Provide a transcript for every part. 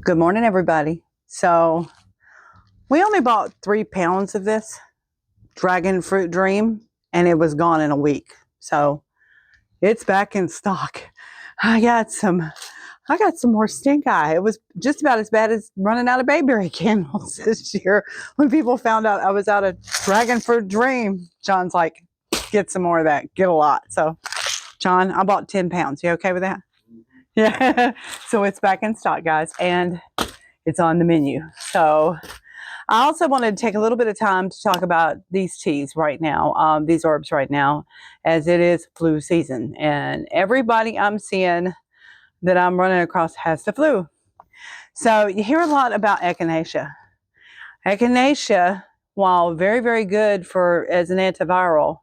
Good morning, everybody. So we only bought 3 pounds of this dragon fruit dream, and it was gone in a week. So it's back in stock. I got some more stink eye. It was just about as bad as running out of bayberry candles this year. When people found out I was out of dragon fruit dream, John's like, get some more of that, get a lot. So John, I bought 10 pounds. You okay with that? Yeah. So it's back in stock, guys, and it's on the menu. So I also wanted to take a little bit of time to talk about these teas right now, these herbs right now, as it is flu season. And everybody I'm seeing that I'm running across has the flu. So you hear a lot about echinacea. Echinacea, while very, very good as an antiviral,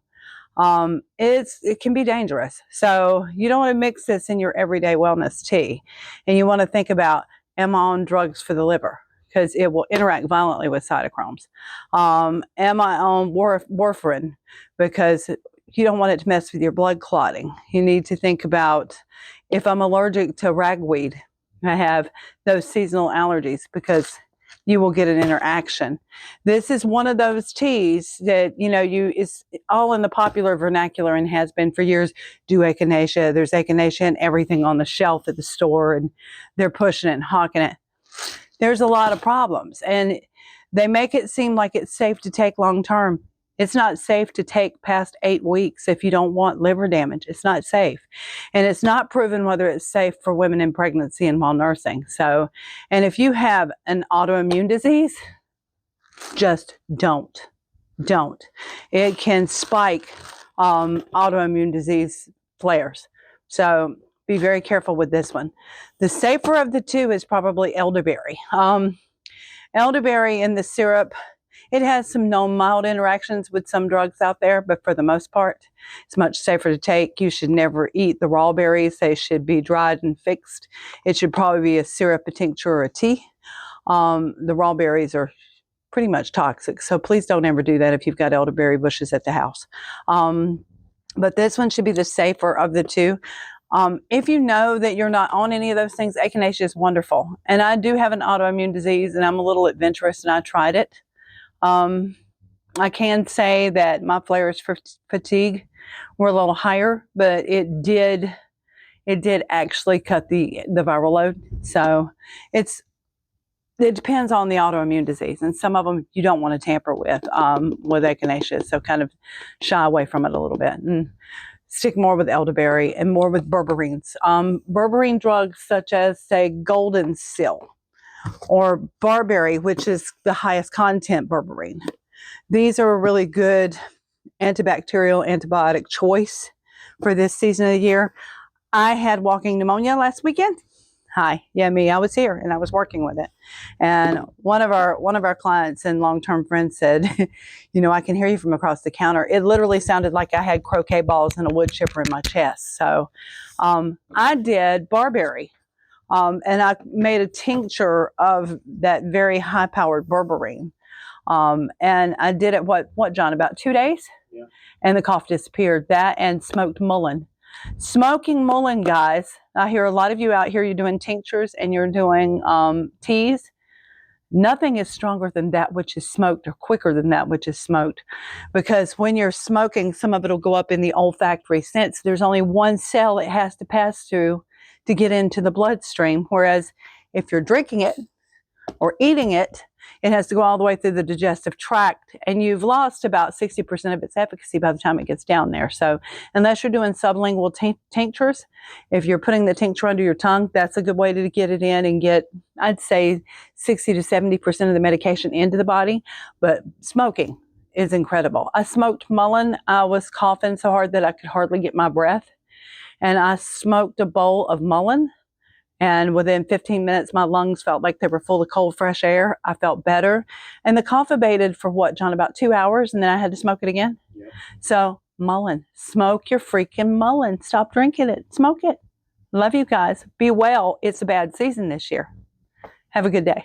it can be dangerous. So you don't want to mix this in your everyday wellness tea. And you want to think about, am I on drugs for the liver? Because it will interact violently with cytochromes. Am I on warfarin? Because you don't want it to mess with your blood clotting. You need to think about, if I'm allergic to ragweed, I have those seasonal allergies, because you will get an interaction. This is one of those teas that, is all in the popular vernacular and has been for years. Do echinacea. There's echinacea and everything on the shelf at the store, and they're pushing it and hawking it. There's a lot of problems, and they make it seem like it's safe to take long term. It's not safe to take past 8 weeks if you don't want liver damage. It's not safe. And it's not proven whether it's safe for women in pregnancy and while nursing. So, and if you have an autoimmune disease, just don't. It can spike autoimmune disease flares. So be very careful with this one. The safer of the two is probably elderberry. Elderberry in the syrup, it has some known mild interactions with some drugs out there, but for the most part, it's much safer to take. You should never eat the raw berries. They should be dried and fixed. It should probably be a syrup, a tincture, or a tea. The raw berries are pretty much toxic, so please don't ever do that if you've got elderberry bushes at the house. But this one should be the safer of the two. If you know that you're not on any of those things, echinacea is wonderful. And I do have an autoimmune disease, and I'm a little adventurous, and I tried it. I can say that my flares for fatigue were a little higher, but it did actually cut the viral load. So it depends on the autoimmune disease, and some of them you don't want to tamper with echinacea. So kind of shy away from it a little bit and stick more with elderberry and more with berberines. Berberine drugs such as, say, golden seal or barberry, which is the highest content berberine. These are a really good antibacterial, antibiotic choice for this season of the year. I had walking pneumonia last weekend. Hi, yeah, me. I was here and I was working with it. And one of our clients and long-term friends said, I can hear you from across the counter. It literally sounded like I had croquet balls and a wood chipper in my chest. So I did barberry. And I made a tincture of that very high-powered berberine. And I did it, what, John, about 2 days? Yeah. And the cough disappeared. That and smoked mullein. Smoking mullein, guys, I hear a lot of you out here, you're doing tinctures and you're doing teas. Nothing is stronger than that which is smoked, or quicker than that which is smoked. Because when you're smoking, some of it will go up in the olfactory sense. There's only one cell it has to pass through to get into the bloodstream. Whereas if you're drinking it or eating it, it has to go all the way through the digestive tract, and you've lost about 60% of its efficacy by the time it gets down there. So unless you're doing sublingual tinctures, if you're putting the tincture under your tongue, that's a good way to get it in and get, I'd say, 60 to 70% of the medication into the body. But smoking is incredible. I smoked mullein. I was coughing so hard that I could hardly get my breath. And I smoked a bowl of mullein. And within 15 minutes, my lungs felt like they were full of cold, fresh air. I felt better. And the cough abated for what, John, about 2 hours, and then I had to smoke it again? Yeah. So, mullein. Smoke your freaking mullein. Stop drinking it. Smoke it. Love you guys. Be well. It's a bad season this year. Have a good day.